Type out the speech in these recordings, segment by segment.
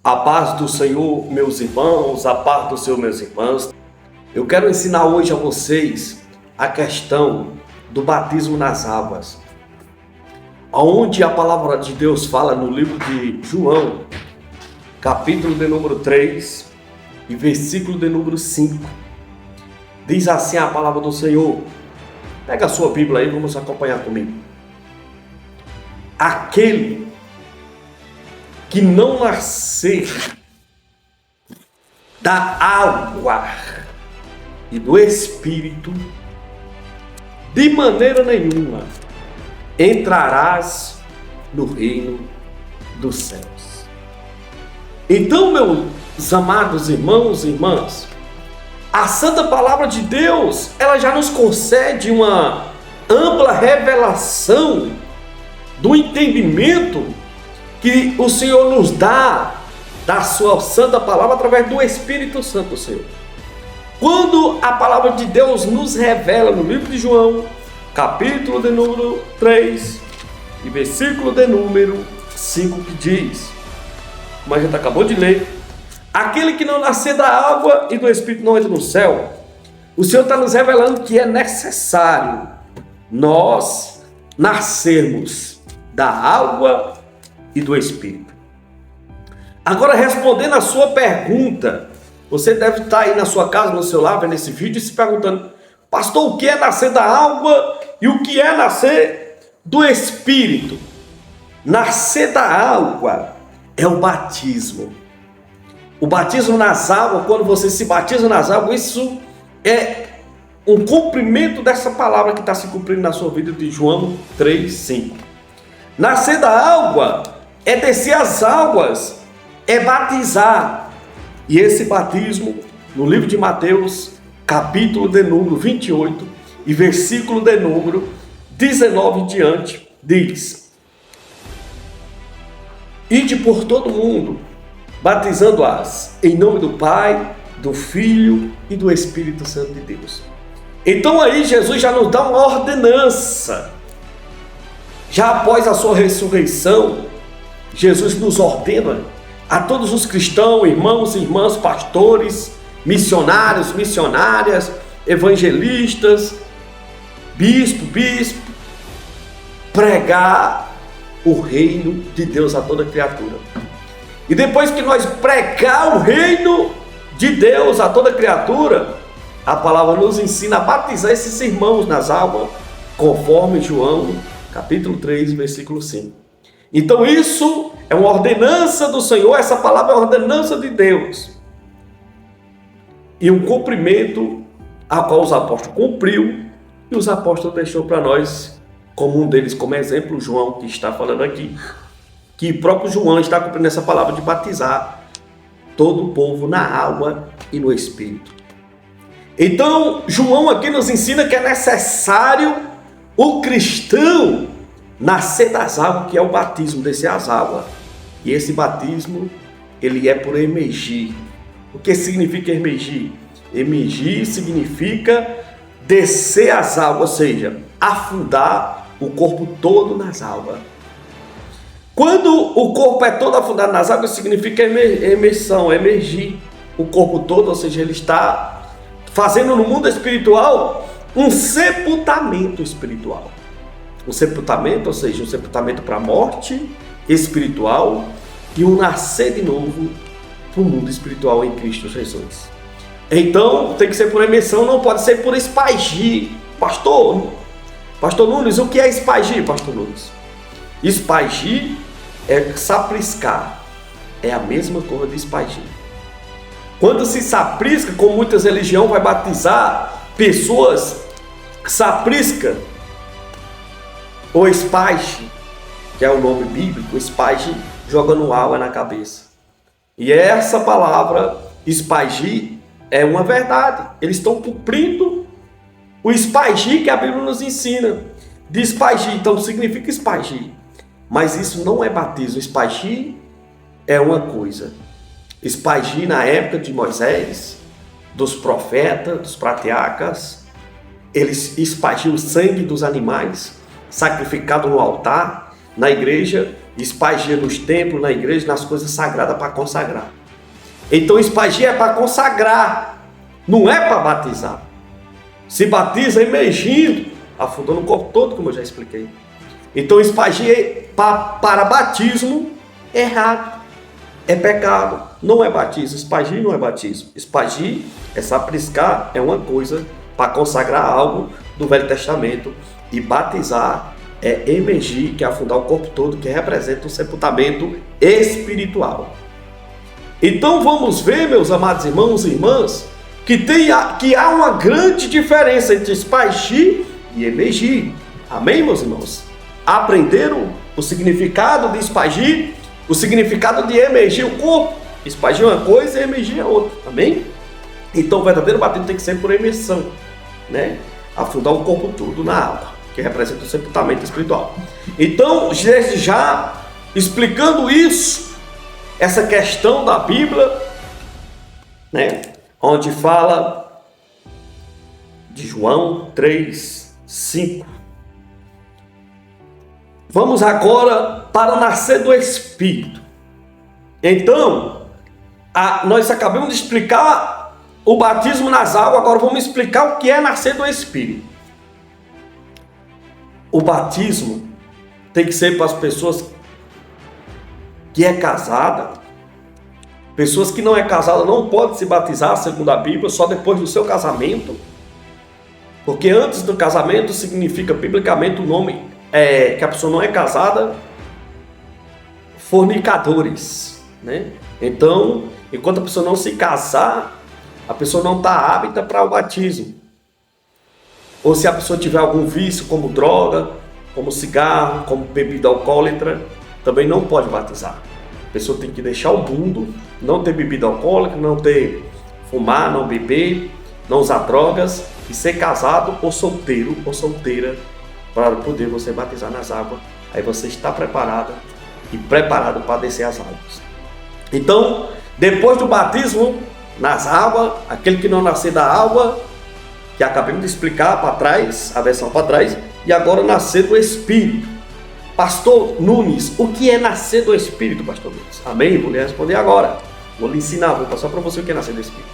A paz do Senhor, meus irmãos, a paz do Senhor, meus irmãos. Eu quero ensinar hoje a vocês a questão do batismo nas águas, onde a palavra de Deus fala no livro de João, capítulo de número 3 e versículo de número 5. Diz assim a palavra do Senhor. Pega a sua Bíblia aí, vamos acompanhar comigo. Aquele que não nascer da água e do Espírito, de maneira nenhuma entrarás no reino dos céus. Então, meus amados irmãos e irmãs, a santa palavra de Deus, ela já nos concede uma ampla revelação do entendimento que o Senhor nos dá da sua santa palavra através do Espírito Santo, Senhor. Quando a palavra de Deus nos revela no livro de João, capítulo de número 3 e versículo de número 5, que diz, como a gente acabou de ler, aquele que não nascer da água e do Espírito não entra no céu. O Senhor está nos revelando que é necessário nós nascermos da água e do Espírito. Agora, respondendo a sua pergunta, você deve estar aí na sua casa, no seu lar, vendo esse vídeo e se perguntando, pastor, o que é nascer da água e o que é nascer do Espírito? Nascer da água é o batismo. O batismo nas águas, quando você se batiza nas águas, isso é um cumprimento dessa palavra que está se cumprindo na sua vida de João 3, 5. Nascer da água é descer as águas, é batizar. E esse batismo, no livro de Mateus, capítulo de número 28 e versículo de número 19 em diante, diz: Ide por todo mundo, batizando-as em nome do Pai, do Filho e do Espírito Santo de Deus. Então aí Jesus já nos dá uma ordenança. Já após a sua ressurreição, Jesus nos ordena a todos os cristãos, irmãos e irmãs, pastores, missionários, missionárias, evangelistas, bispo, pregar o reino de Deus a toda criatura. E depois que nós pregar o reino de Deus a toda criatura, a palavra nos ensina a batizar esses irmãos nas águas, conforme João, capítulo 3, versículo 5. Então isso é uma ordenança do Senhor, essa palavra é uma ordenança de Deus. E um cumprimento a qual os apóstolos cumpriu e os apóstolos deixou para nós, como um deles, como exemplo, João, que está falando aqui, que o próprio João está cumprindo essa palavra de batizar todo o povo na água e no Espírito. Então, João aqui nos ensina que é necessário o cristão nascer das águas, que é o batismo, descer as águas. E esse batismo, ele é por emergir. O que significa emergir? Emergir significa descer as águas, ou seja, afundar o corpo todo nas águas. Quando o corpo é todo afundado nas águas, significa emersão, emergir o corpo todo, ou seja, ele está fazendo no mundo espiritual um sepultamento espiritual. Um sepultamento, ou seja, um sepultamento para a morte espiritual e um nascer de novo para o mundo espiritual em Cristo Jesus. Então, tem que ser por emersão, não pode ser por espargir. Pastor Nunes, o que é espargir, Pastor Nunes? Espargir é sapriscar, é a mesma coisa de espargir. Quando se saprisca, como muitas religiões vai batizar pessoas, saprisca ou esparge, que é o nome bíblico, esparge jogando água na cabeça. E essa palavra espargir é uma verdade. Eles estão cumprindo o espargir que a Bíblia nos ensina. De espargir, então significa espargir. Mas isso não é batismo. Espargir é uma coisa. Espargir na época de Moisés, dos profetas, dos patriarcas, eles espargiam o sangue dos animais sacrificado no altar, na igreja, espagia nos templos, na igreja, nas coisas sagradas para consagrar. Então espagia é para consagrar, não é para batizar. Se batiza emergindo, afundando o corpo todo, como eu já expliquei. Então espagia para batismo é errado, é pecado, não é batismo. Espagir não é batismo. Espagir é sapriscar, é uma coisa para consagrar algo do Velho Testamento. E batizar é emergir, que é afundar o corpo todo, que representa o sepultamento espiritual. Então vamos ver, meus amados irmãos e irmãs, que há uma grande diferença entre espagir e emergir. Amém, meus irmãos? Aprenderam o significado de espagir, o significado de emergir o corpo? Espagir é uma coisa e emergir é outra. Amém? Então o verdadeiro batismo tem que ser por imersão, né? Afundar o corpo todo na água, que representa o sepultamento espiritual. Então, desde já, explicando isso, essa questão da Bíblia, né, onde fala de João 3:5. Vamos agora para nascer do Espírito. Então, nós acabamos de explicar o batismo nas águas, agora vamos explicar o que é nascer do Espírito. O batismo tem que ser para as pessoas que é casada. Pessoas que não é casada não podem se batizar, segundo a Bíblia, só depois do seu casamento. Porque antes do casamento significa biblicamente o nome que a pessoa não é casada, fornicadores, né? Então, enquanto a pessoa não se casar, a pessoa não está apta para o batismo. Ou se a pessoa tiver algum vício, como droga, como cigarro, como bebida alcoólatra, também não pode batizar. A pessoa tem que deixar o mundo, não ter bebida alcoólica, não ter fumar, não beber, não usar drogas e ser casado ou solteiro ou solteira para poder você batizar nas águas. Aí você está preparada e preparado para descer as águas. Então, depois do batismo nas águas, aquele que não nascer da água, que acabamos de explicar para trás, a versão para trás, e agora nascer do Espírito. Pastor Nunes, o que é nascer do Espírito, Pastor Nunes? Amém? Vou lhe responder agora. Vou lhe ensinar, vou passar para você o que é nascer do Espírito.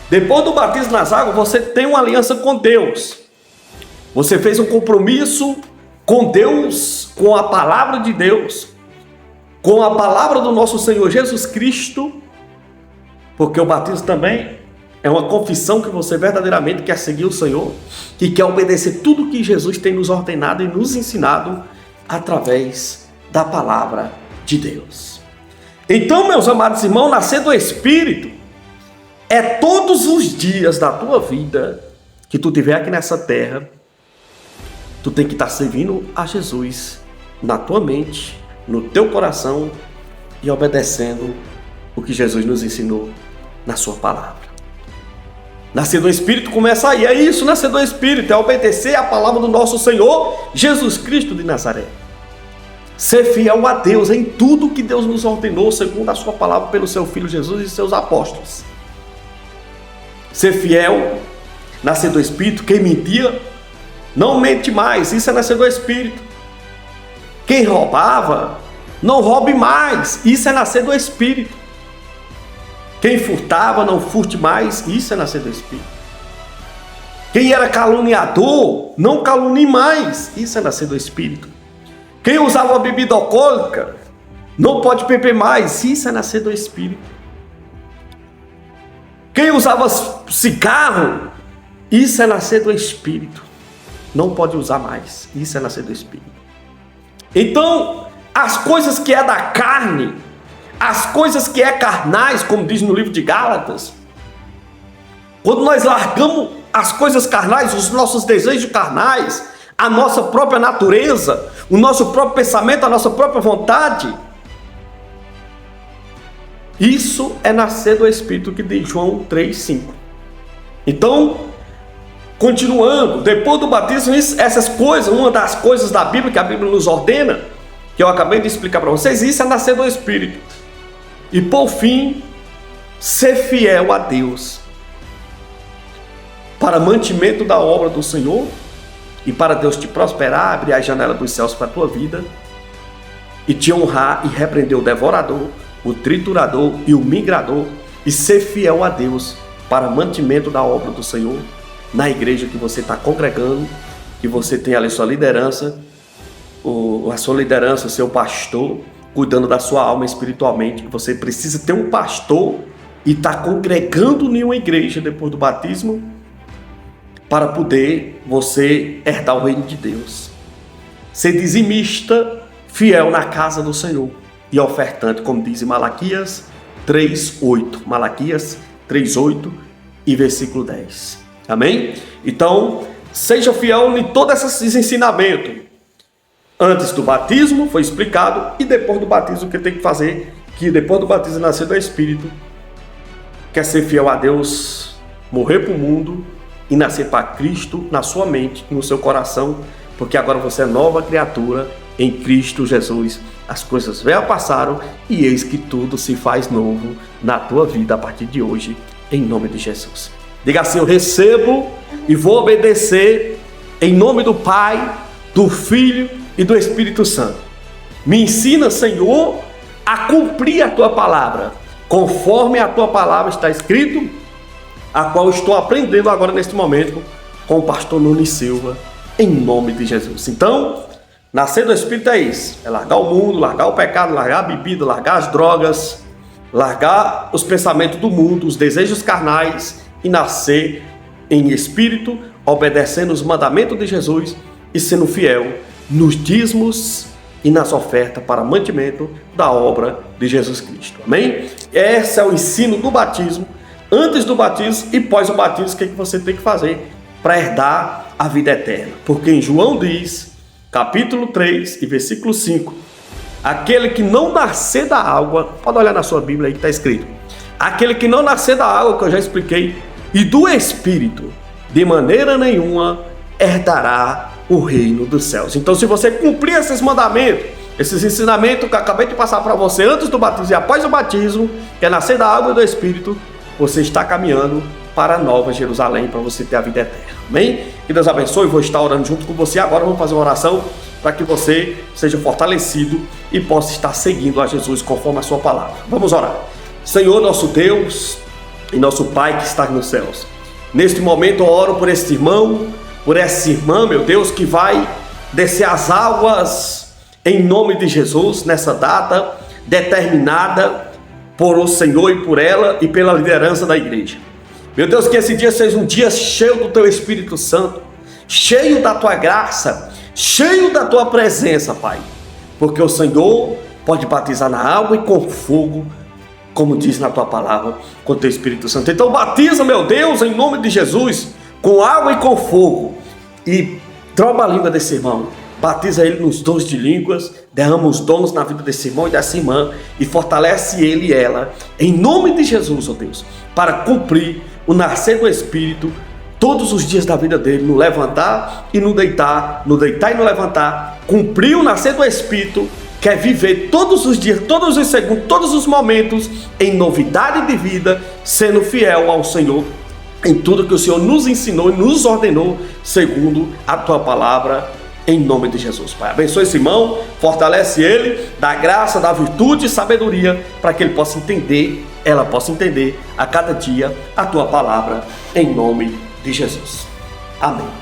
Depois do batismo nas águas, você tem uma aliança com Deus. Você fez um compromisso com Deus, com a palavra de Deus, com a palavra do nosso Senhor Jesus Cristo, porque o batismo também é uma confissão que você verdadeiramente quer seguir o Senhor, que quer obedecer tudo que Jesus tem nos ordenado e nos ensinado através da palavra de Deus. Então, meus amados irmãos, nascer do Espírito é todos os dias da tua vida que tu tiver aqui nessa terra, tu tem que estar servindo a Jesus na tua mente, no teu coração e obedecendo o que Jesus nos ensinou na sua palavra. Nascer do Espírito começa aí, é isso, nascer do Espírito, é obedecer a palavra do nosso Senhor Jesus Cristo de Nazaré. Ser fiel a Deus em tudo que Deus nos ordenou, segundo a sua palavra, pelo seu Filho Jesus e seus apóstolos. Ser fiel, nascer do Espírito, quem mentia, não mente mais, isso é nascer do Espírito. Quem roubava, não roube mais, isso é nascer do Espírito. Quem furtava, não furte mais, isso é nascer do Espírito. Quem era caluniador, não calunie mais, isso é nascer do Espírito. Quem usava bebida alcoólica, não pode beber mais, isso é nascer do Espírito. Quem usava cigarro, isso é nascer do Espírito. Não pode usar mais, isso é nascer do Espírito. Então, as coisas que é da carne, as coisas que é carnais, como diz no livro de Gálatas, quando nós largamos as coisas carnais, os nossos desejos carnais, a nossa própria natureza, o nosso próprio pensamento, a nossa própria vontade, isso é nascer do Espírito, que diz João 3:5. Então, continuando, depois do batismo, essas coisas, uma das coisas da Bíblia, que a Bíblia nos ordena, que eu acabei de explicar para vocês, isso é nascer do Espírito. E por fim, ser fiel a Deus, para mantimento da obra do Senhor, e para Deus te prosperar, abrir a janela dos céus para a tua vida, e te honrar e repreender o devorador, o triturador e o migrador, e ser fiel a Deus para mantimento da obra do Senhor na igreja que você está congregando, que você tem ali sua liderança, a sua liderança, o seu pastor, cuidando da sua alma espiritualmente, que você precisa ter um pastor e estar congregando em uma igreja depois do batismo para poder você herdar o reino de Deus. Ser dizimista, fiel na casa do Senhor e ofertante, como diz em Malaquias 3:8. Malaquias 3:8 e versículo 10. Amém? Então, seja fiel em todos esses ensinamentos. Antes do batismo foi explicado, e depois do batismo o que tem que fazer, que depois do batismo nascer do Espírito, quer ser fiel a Deus, morrer para o mundo e nascer para Cristo na sua mente e no seu coração, porque agora você é nova criatura em Cristo Jesus. As coisas velhas passaram e eis que tudo se faz novo na tua vida a partir de hoje, em nome de Jesus. Diga assim: eu recebo e vou obedecer em nome do Pai, do Filho e do Espírito Santo. Me ensina, Senhor, a cumprir a tua palavra, conforme a tua palavra está escrito, a qual estou aprendendo agora neste momento com o pastor Nunes Silva, em nome de Jesus. Então, nascer do Espírito é isso: é largar o mundo, largar o pecado, largar a bebida, largar as drogas, largar os pensamentos do mundo, os desejos carnais, e nascer em espírito, obedecendo os mandamentos de Jesus e sendo fiel nos dízimos e nas ofertas para mantimento da obra de Jesus Cristo. Amém? Esse é o ensino do batismo, antes do batismo e pós o batismo. O que você tem que fazer para herdar a vida eterna? Porque em João diz, capítulo 3 e versículo 5, aquele que não nascer da água, pode olhar na sua Bíblia aí que está escrito, aquele que não nascer da água, que eu já expliquei, e do Espírito, de maneira nenhuma herdará o reino dos céus. Então, se você cumprir esses mandamentos, esses ensinamentos que eu acabei de passar para você antes do batismo e após o batismo, que é nascer da água e do Espírito, você está caminhando para a Nova Jerusalém, para você ter a vida eterna. Amém? Que Deus abençoe. Vou estar orando junto com você agora. Vamos fazer uma oração para que você seja fortalecido e possa estar seguindo a Jesus conforme a sua palavra. Vamos orar. Senhor, nosso Deus e nosso Pai que está nos céus, neste momento eu oro por este irmão, por essa irmã, meu Deus, que vai descer as águas em nome de Jesus, nessa data determinada por o Senhor e por ela e pela liderança da igreja. Meu Deus, que esse dia seja um dia cheio do Teu Espírito Santo, cheio da Tua graça, cheio da Tua presença, Pai, porque o Senhor pode batizar na água e com fogo, como diz na Tua palavra, com o Teu Espírito Santo. Então batiza, meu Deus, em nome de Jesus, com água e com fogo, e tromba a língua desse irmão, batiza ele nos dons de línguas, derrama os dons na vida desse irmão e dessa irmã, e fortalece ele e ela, em nome de Jesus, ó Deus, para cumprir o nascer do Espírito todos os dias da vida dele, no levantar e no deitar, no deitar e no levantar, cumprir o nascer do Espírito, quer viver todos os dias, todos os segundos, todos os momentos, em novidade de vida, sendo fiel ao Senhor, em tudo que o Senhor nos ensinou e nos ordenou, segundo a Tua palavra, em nome de Jesus, Pai. Abençoe esse irmão, fortalece ele, dá graça, dá virtude e sabedoria, para que ele possa entender, ela possa entender a cada dia a Tua palavra, em nome de Jesus. Amém.